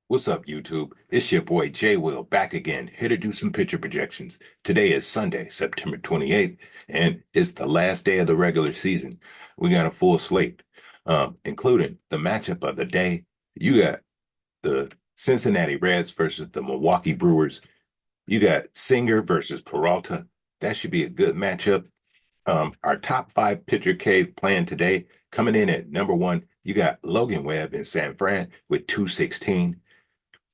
What's up, YouTube? It's your boy Jay Will back again, here to do some pitcher projections. Today is Sunday, September 28th, and it's the last day of the regular season. We got a full slate, including the matchup of the day. You got the Cincinnati Reds versus the Milwaukee Brewers. You got Singer versus Peralta. That should be a good matchup. Our top five pitcher cave playing today, coming in at number one, you got Logan Webb in San Fran with 216.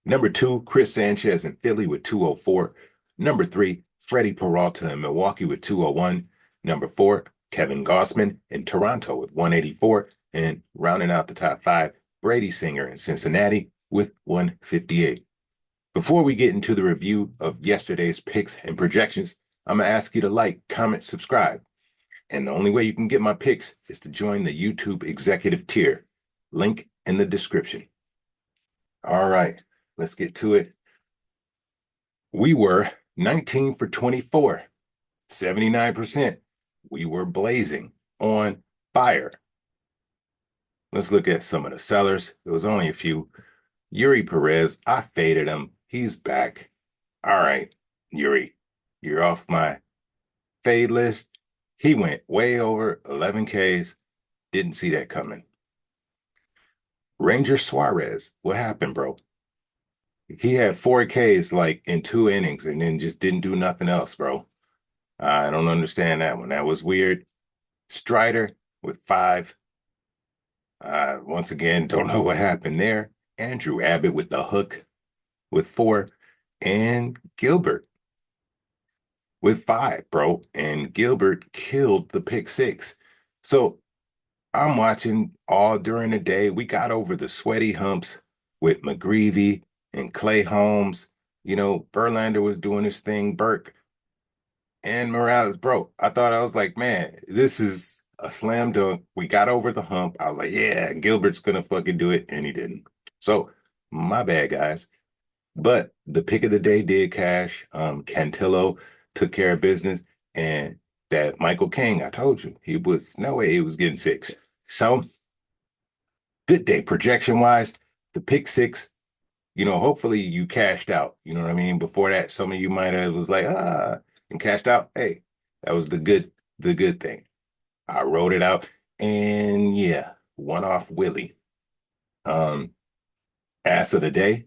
Number two, Chris Sanchez in Philly with 204. Number three, Freddie Peralta in Milwaukee with 201. Number four, Kevin Gossman in Toronto with 184. And rounding out the top five, Brady Singer in Cincinnati with 158. Before we get into the review of yesterday's picks and projections, I'm going to ask you to like, comment, subscribe. And the only way you can get my picks is to join the YouTube executive tier. Link in the description. All right, let's get to it. We were 19 for 24, 79%. We were blazing on fire. Let's look at some of the sellers. There was only a few. Yuri Perez, I faded him. He's back. All right, Yuri, you're off my fade list. He went way over 11 Ks. Didn't see that coming. Ranger Suarez, what happened, bro? He had 4 Ks like in 2 innings and then just didn't do nothing else, bro. I don't understand that one. That was weird. Strider with 5. Once again, don't know what happened there. Andrew Abbott with the hook with 4. And Gilbert with 5, bro. And Gilbert killed the pick 6. So I'm watching all during the day. We got over the sweaty humps with McGreevy and Clay Holmes. You know, Verlander was doing his thing. Burke and Morales, bro. I thought I was like, man, this is a slam dunk. We got over the hump. I was like, yeah, Gilbert's gonna fucking do it, and he didn't. So my bad, guys. But the pick of the day did cash. Cantillo took care of business, and that Michael King, I told you, he was no way he was getting 6. So good day projection wise. The pick 6, hopefully you cashed out. You know what I mean? Before that, some of you might have was like, and cashed out. Hey, that was the good thing. I wrote it out. And yeah, one off Willie. Um, Ass of the day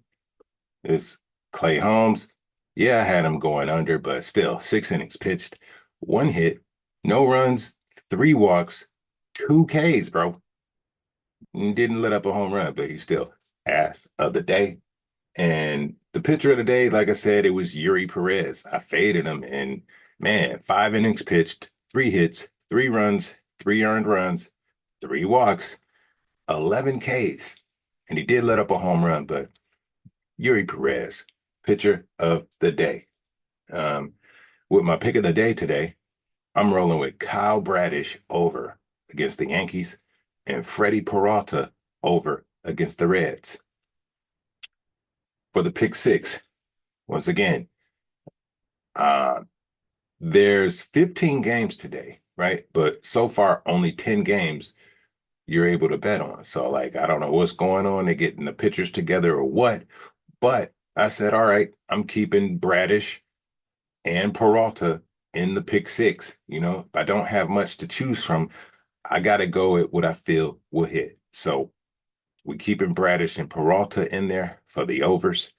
is Clay Holmes. Yeah, I had him going under, but still, 6 innings pitched, 1 hit, no runs, 3 walks, 2 Ks, bro. Didn't let up a home run, but he's still ass of the day. And the pitcher of the day, like I said, it was Yuri Perez. I faded him, and man, 5 innings pitched, 3 hits, 3 runs, 3 earned runs, 3 walks, 11 Ks. And he did let up a home run, but Yuri Perez, pitcher of the day. Um, with my pick of the day today, I'm rolling with Kyle Bradish over against the Yankees and Freddie Peralta over against the Reds. For the pick 6, once again, uh, there's 15 games today, right? But so far, only 10 games you're able to bet on. So, like, I don't know what's going on. They're getting the pitchers together or what. But I said, all right, I'm keeping Bradish and Peralta in the pick 6. If I don't have much to choose from, I got to go with what I feel will hit. So we keeping Bradish and Peralta in there for the overs.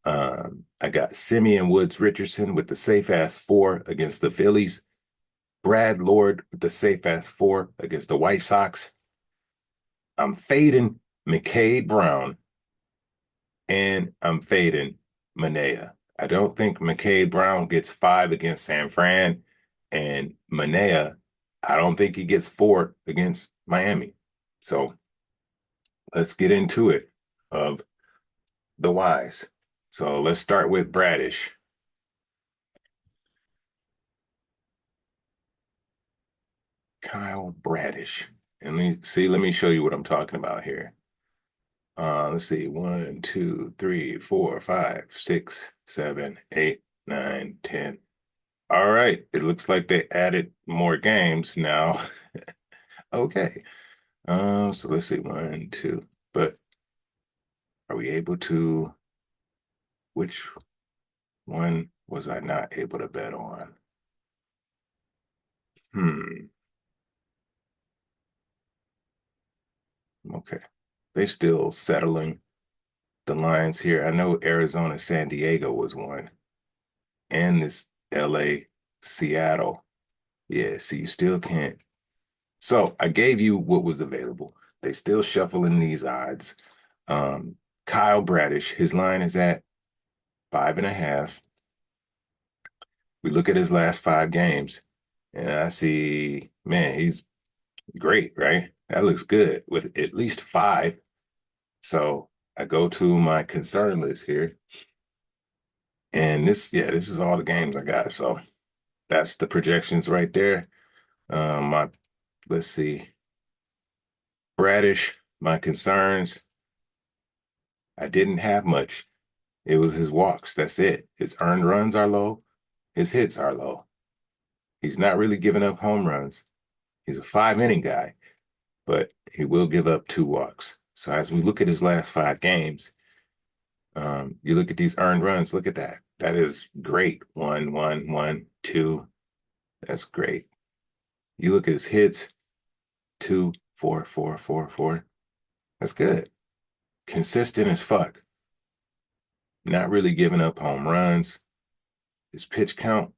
I got Simeon Woods Richardson with the safe ass 4 against the Phillies. Brad Lord with the safe ass 4 against the White Sox. I'm fading McCade Brown and I'm fading Manea. I don't think McCade Brown gets 5 against San Fran, and Manea, I don't think he gets 4 against Miami. So let's get into it of the whys. So let's start with Bradish. Kyle Bradish. And let me show you what I'm talking about here. Let's see. 1, 2, 3, 4, 5, 6, 7, 8, 9, 10. All right. It looks like they added more games now. Okay. So let's see. 1, 2. But Are we able to? Which one was I not able to bet on? Hmm. Okay. They still settling the lines here. I know Arizona, San Diego was one, and this LA, Seattle. Yeah, so you still can't. So I gave you what was available. They still shuffling these odds. Um, Kyle Bradish, his line is at 5.5. We look at his last 5 games, and I see, man, he's great, right? That looks good with at least 5. So I go to my concern list here, and this is all the games I got. So that's the projections right there. My let's see, Bradish, my concerns. I didn't have much. It was his walks. That's it. His earned runs are low. His hits are low. He's not really giving up home runs. He's a 5 inning guy, but he will give up 2 walks. So as we look at his last 5 games, you look at these earned runs. Look at that. That is great. One, one, one, two. That's great. You look at his hits. Two, four, four, four, four. That's good. Consistent as fuck. Not really giving up home runs. His pitch count,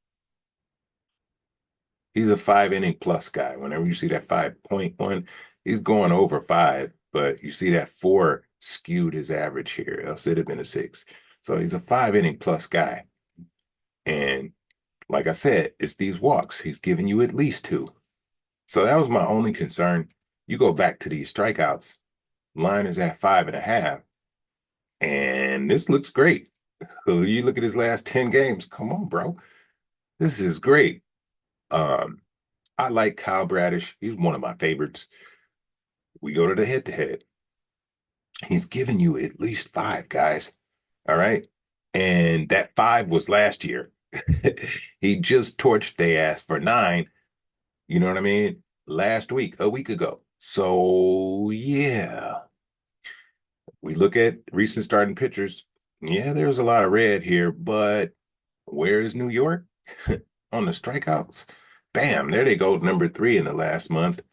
he's a 5 inning plus guy. Whenever you see that 5.1, he's going over 5, but you see that 4 skewed his average here, else it'd have been a 6. So he's a 5 inning plus guy. And like I said, it's these walks. He's giving you at least 2. So that was my only concern. You go back to these strikeouts, line is at 5.5, and this looks great. You look at his last 10 games. Come on, bro. This is great. Um, I like Kyle Bradish. He's one of my favorites. We go to the head to head. He's giving you at least 5, guys. All right. And that 5 was last year. He just torched their ass for 9. You know what I mean? Last week, a week ago. So, yeah, we look at recent starting pitchers. Yeah, there's a lot of red here, but where is New York on the strikeouts? Bam, there they go, number 3 in the last month.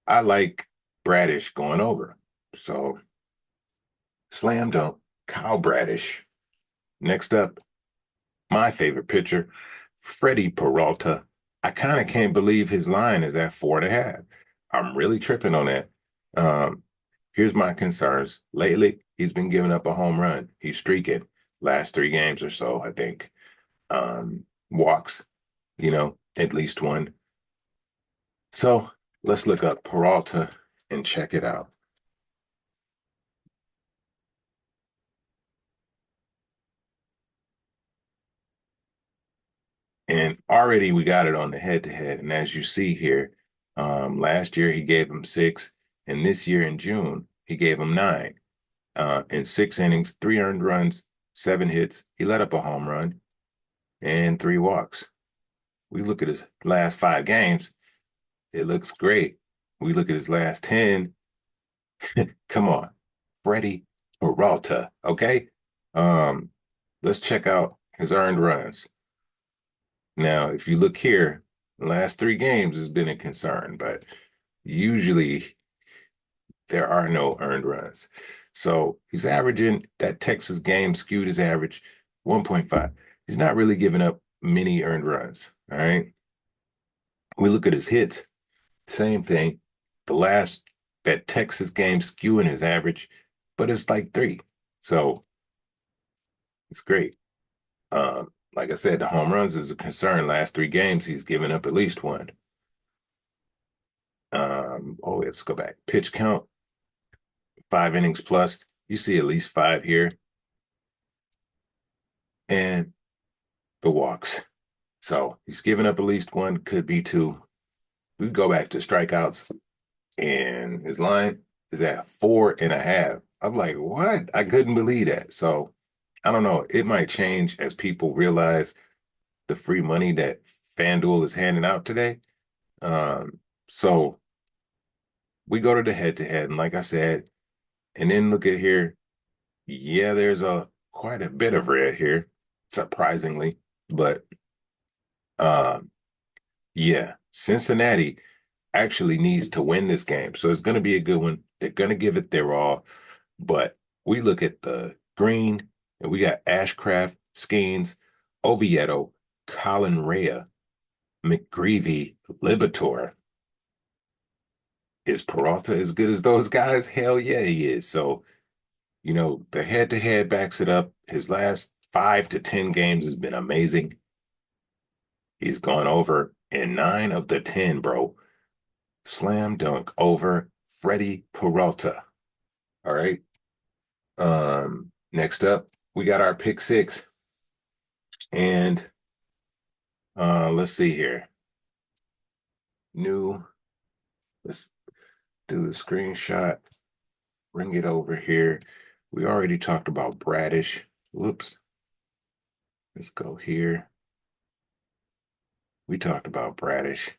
I like Bradish going over. So, slam dunk, Kyle Bradish. Next up, my favorite pitcher, Freddie Peralta. I kind of can't believe his line is at 4.5. I'm really tripping on that. Um, Here's my concerns. Lately, he's been giving up a home run. He's streaking last 3 games or so, I think. Walks, at least 1. So let's look up Peralta and check it out. And already we got it on the head to head. And as you see here, last year he gave him 6, and this year in June he gave him 9. In 6 innings, 3 earned runs, 7 hits. He let up a home run and 3 walks. We look at his last 5 games, it looks great. We look at his last 10. Come on, Freddie Peralta. Okay. Um, let's check out his earned runs. Now, if you look here, the last 3 games has been a concern, but usually there are no earned runs. So he's averaging that Texas game skewed his average 1.5. He's not really giving up many earned runs. All right. We look at his hits, same thing. The last that Texas game skewing his average, but it's like 3. So it's great. Like I said, the home runs is a concern. Last 3 games, he's given up at least 1. Let's go back. Pitch count, 5 innings plus. You see at least 5 here. And the walks. So he's given up at least 1, could be 2. We go back to strikeouts, and his line is at 4.5. I'm like, what? I couldn't believe that. So I don't know. It might change as people realize the free money that FanDuel is handing out today. So we go to the head to head, and like I said, and then look at here. Yeah, there's a quite a bit of red here, surprisingly. But uh, yeah, Cincinnati actually needs to win this game. So it's going to be a good one. They're going to give it their all. But we look at the green, and we got Ashcraft, Skeens, Oviedo, Colin Rea, McGreevy, Libator. Is Peralta as good as those guys? Hell yeah, he is. So, the head-to-head backs it up. His last 5 to 10 games has been amazing. He's gone over in 9 of the 10, bro. Slam dunk over Freddie Peralta. All right. Next up, we got our pick six. And let's see here. New, let's do the screenshot. Bring it over here. We already talked about Bradish. Whoops. Let's go here. We talked about Bradish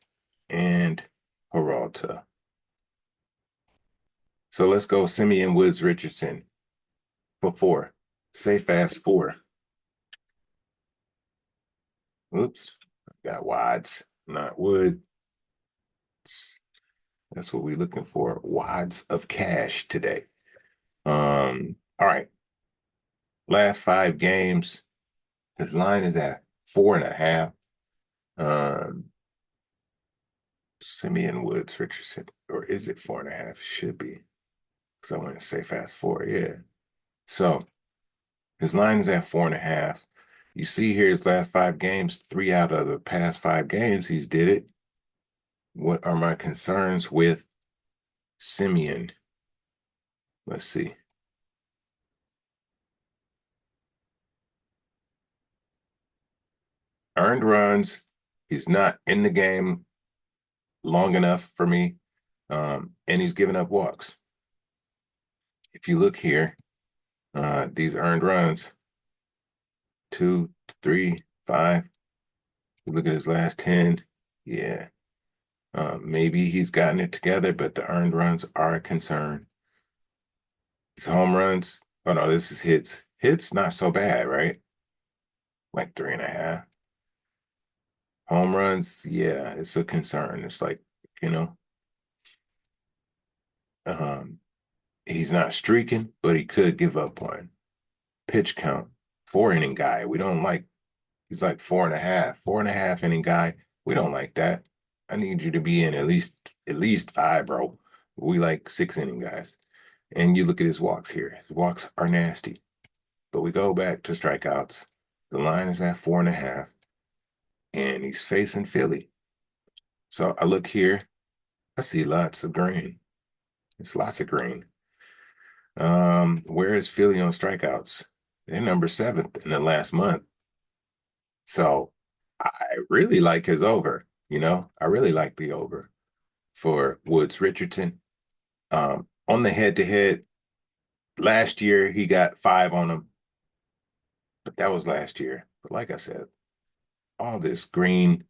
and Peralta. So let's go Simeon Woods Richardson for four. Say fast four. Oops. Got Wads, not Wood. That's what we're looking for. Wads of cash today. All right. Last 5 games. His line is at 4.5. Um, Simeon Woods Richardson, or is it 4.5? Should be. Because I want to say fast four. Yeah. So his line is at 4.5. You see here his last 5 games, 3 out of the past 5 games, he's did it. What are my concerns with Simeon? Let's see. Earned runs. He's not in the game long enough for me. And he's giving up walks. If you look here, these earned runs, 2, 3, 5. Look at his last 10. Yeah. Maybe he's gotten it together, but the earned runs are a concern. His home runs. Oh no, this is hits. Hits not so bad, right? Like 3.5. Home runs, yeah, it's a concern. It's like, you know, um, he's not streaking, but he could give up one. Pitch count, 4 inning guy. We don't like, he's like 4.5, 4.5 inning guy. We don't like that. I need you to be in at least 5, bro. We like 6 inning guys. And you look at his walks here. His walks are nasty. But we go back to strikeouts. The line is at 4.5, and he's facing Philly. So I look here, I see lots of green. It's lots of green. Where is Philly on strikeouts? They're number seventh in the last month. So I really like his over. I really like the over for Woods Richardson. On the head-to-head, last year he got 5 on him, but that was last year. But like I said, all this green,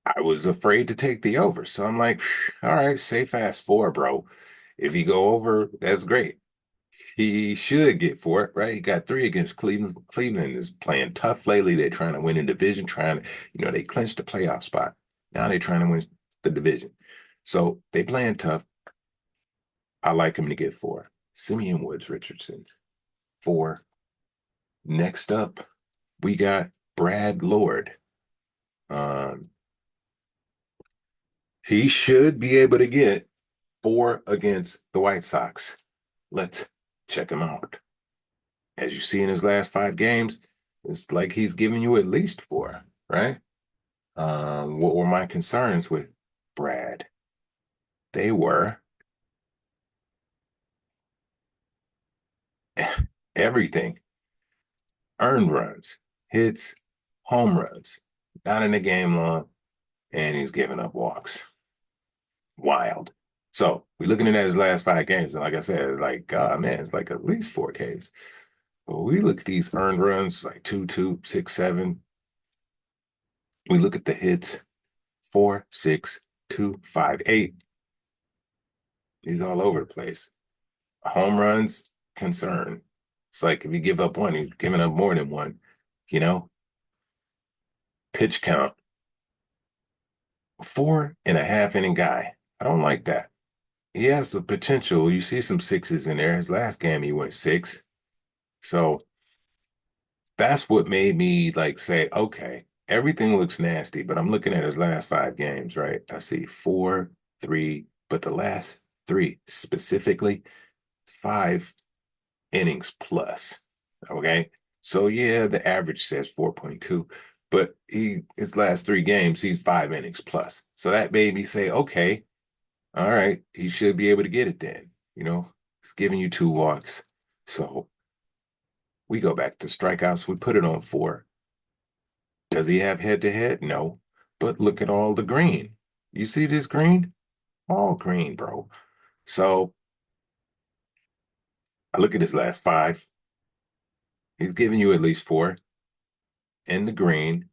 I was afraid to take the over. So I'm like, all right, say fast 4, bro. If you go over, that's great. He should get 4, right? He got 3 against Cleveland. Cleveland is playing tough lately. They're trying to win a division, they clinched the playoff spot. Now they're trying to win the division. So they playing tough. I like him to get 4. Simeon Woods Richardson, 4. Next up, we got Brad Lord. Um, he should be able to get 4 against the White Sox. Let's check him out. As you see in his last 5 games, it's like he's giving you at least 4, right? What were my concerns with Brad? They were everything. Earned runs, hits, home runs, not in the game long, and he's giving up walks. Wild. So we're looking at his last 5 games, and like I said, it's like, God, man, it's like at least 4 Ks. But we look at these earned runs, like 2, 2, 6, 7. We look at the hits, 4, 6, 2, 5, 8. He's all over the place. Home runs, concern. It's like if you give up one, you're giving up more than one, you know? Pitch count, 4.5 inning guy. I don't like that. He has the potential. You see some sixes in there. His last game, he went six. So that's what made me like say, okay, everything looks nasty, but I'm looking at his last 5 games, right? I see four, three, but the last three specifically, 5 innings plus. Okay. So yeah, the average says 4.2, but his last 3 games, he's 5 innings plus. So that made me say, okay, all right, he should be able to get it then. He's giving you 2 walks. So we go back to strikeouts. We put it on 4. Does he have head to head? No. But look at all the green. You see this green? All green, bro. So I look at his last 5. He's giving you at least 4 in the green.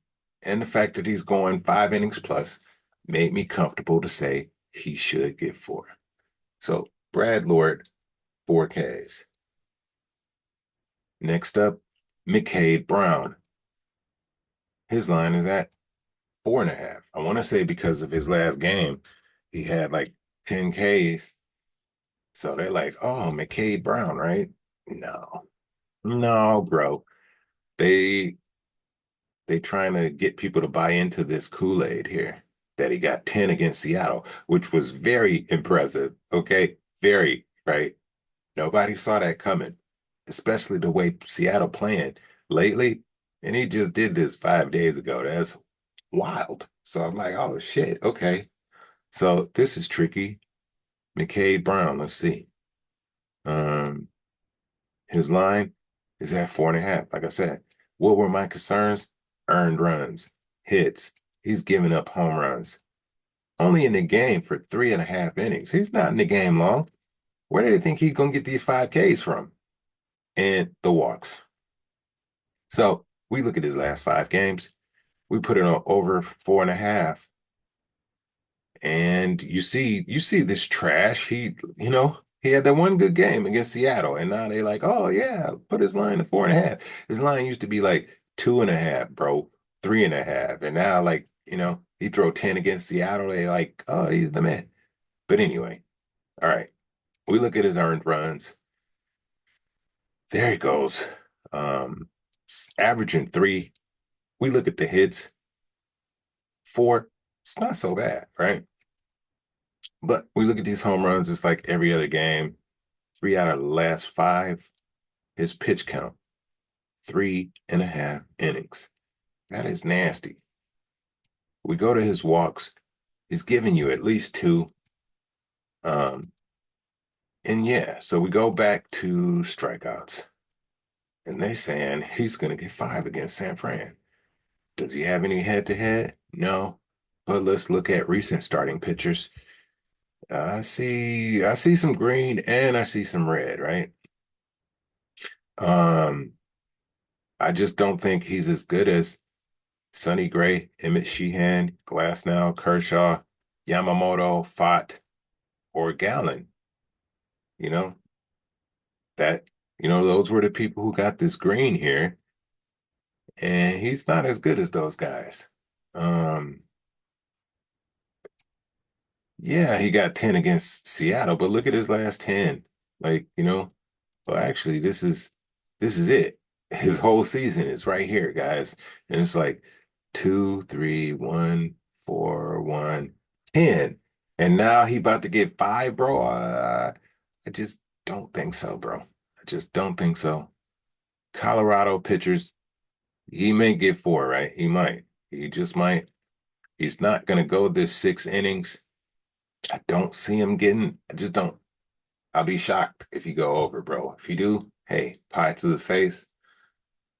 And the fact that he's going 5 innings plus made me comfortable to say he should get 4. So Brad Lord, 4 Ks. Next up, McCade Brown. His line is at 4.5. I want to say because of his last game, he had like 10 Ks. So they're like, oh, McCade Brown, right? No, no, bro. They they trying to get people to buy into this Kool-Aid here that he got 10 against Seattle, which was very impressive. Okay. Very, right? Nobody saw that coming, especially the way Seattle playing lately. And he just did this 5 days ago. That's wild. So I'm like, oh shit, okay. So this is tricky. McCade Brown, let's see. Um, his line is at 4.5. Like I said, what were my concerns? Earned runs, hits. He's giving up home runs. Only in the game for 3.5 innings. He's not in the game long. Where do they think he's gonna get these 5 Ks from? And the walks. So we look at his last 5 games. We put it on over 4.5. And you see this trash. He had that one good game against Seattle, and now they like, oh yeah, put his line to 4.5. His line used to be like 2.5, bro, 3.5, and now like he throw 10 against Seattle. They like, oh, he's the man. But anyway, all right, we look at his earned runs. There he goes, um, averaging 3. We look at the hits, 4. It's not so bad, right? But we look at these home runs. It's like every other game. 3 out of the last 5. His pitch count, 3.5 innings. That is nasty. We go to his walks. He's giving you at least 2. Um, and yeah, so we go back to strikeouts. And they saying he's going to get 5 against San Fran. Does he have any head to head? No. But let's look at recent starting pitchers. I see some green and I see some red, right? Um, I just don't think he's as good as Sonny Gray, Emmett Sheehan, Glasnow, Kershaw, Yamamoto, Fott, or Gallen. You know, that, those were the people who got this green here, and he's not as good as those guys. Um, yeah, he got 10 against Seattle, but look at his last 10. Like, well, actually, this is it. His whole season is right here, guys. And it's like 2, 3, 1, 4, 1, 10. And now he about to get 5, bro. I just don't think so, bro. I just don't think so. Colorado pitchers, he may get 4, right? He might. He just might. He's not gonna go this 6 innings. I don't see him getting. I just don't. I'll be shocked if you go over, bro. If you do, hey, pie to the face.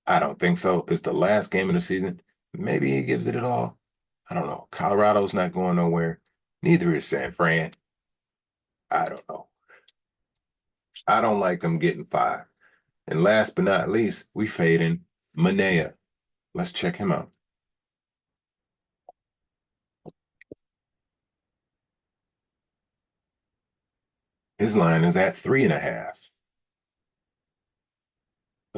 I don't think so. It's the last game of the season. Maybe he gives it all. I don't know. Colorado's not going nowhere. Neither is San Fran. I don't know. I don't like him getting 5. And last but not least, we fade in Manea. Let's check him out. His line is at 3.5.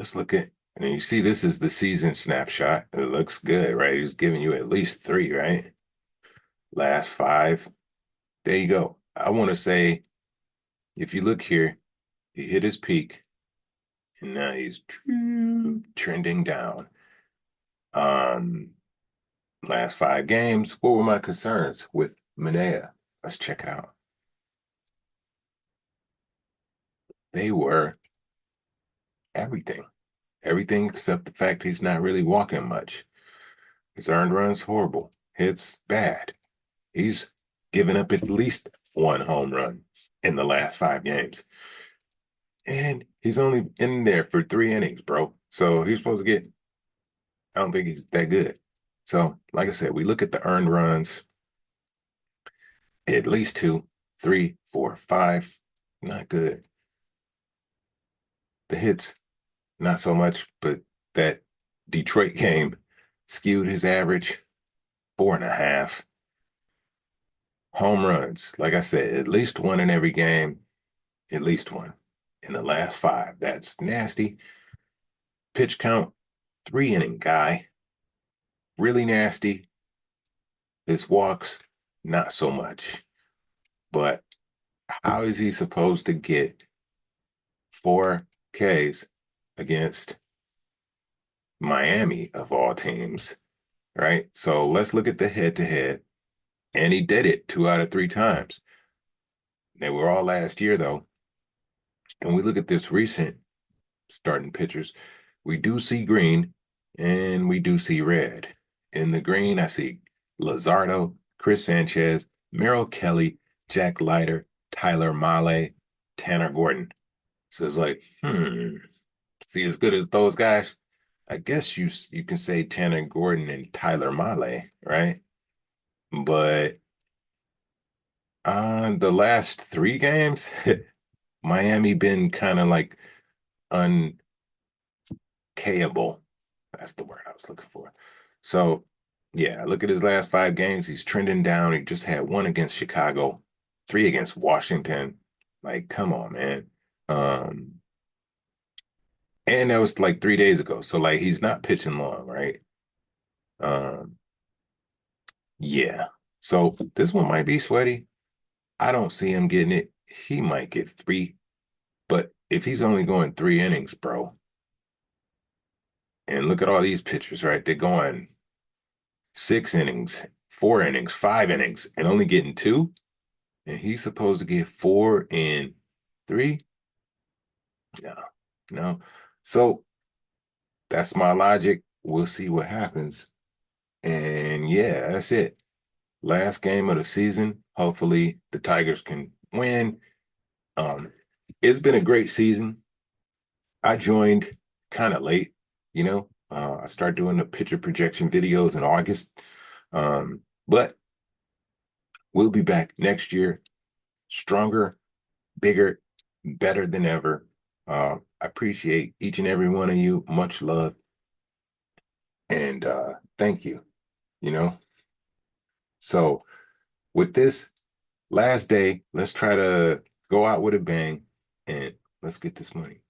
let's look at, and you see this is the season snapshot. It looks good, right? He's giving you at least three, right? Last five. There you go. I want to say, if you look here, he hit his peak, and now he's trending down. Um, Last five games, what were my concerns with Manea? Let's check it out. They were everything. Everything except the fact he's not really walking much. His earned run's horrible. Hits bad. He's given up at least one home run in the last five games. And he's only in there for three innings, bro. So he's supposed to get, I don't think he's that good. So, like I said, we look at the earned runs, at least two, three, four, five. Not good. The hits, not so much, but that Detroit game skewed his average, 4.5. Home runs, like I said, at least one in every game, at least one in the last five. That's nasty. Pitch count, 3 inning guy, really nasty. His walks, not so much. But how is he supposed to get 4 Ks against Miami of all teams, right? So let's look at the head to head. And he did it 2 out of 3 times. They were all last year, though. And we look at this recent starting pitchers, we do see green and we do see red. In the green, I see Lazardo, Chris Sanchez, Merrill Kelly, Jack Leiter, Tyler Mahle, Tanner Gordon. So it's like, see, as good as those guys, I guess you can say Tanner Gordon and Tyler Mahle, right? But on the last 3 games, Miami been kind of like unkayable. That's the word I was looking for. So, yeah, look at his last 5 games. He's trending down. He just had one against Chicago, three against Washington. Like, come on, man. Um, and that was like 3 days ago. So, like, he's not pitching long, right? Um, yeah. So this one might be sweaty. I don't see him getting it. He might get three, but if he's only going 3 innings, bro, and look at all these pitchers, right? They're going 6 innings, 4 innings, 5 innings, and only getting two. And he's supposed to get 4 and 3. No, no. So that's my logic. We'll see what happens. And yeah, that's it. Last game of the season. Hopefully the Tigers can win. Um, it's been a great season. I joined kind of late, you know. I started doing the pitcher projection videos in August. But we'll be back next year, stronger, bigger, better than ever. I appreciate each and every one of you. Much love. And thank you, you know. So with this last day, let's try to go out with a bang and let's get this money.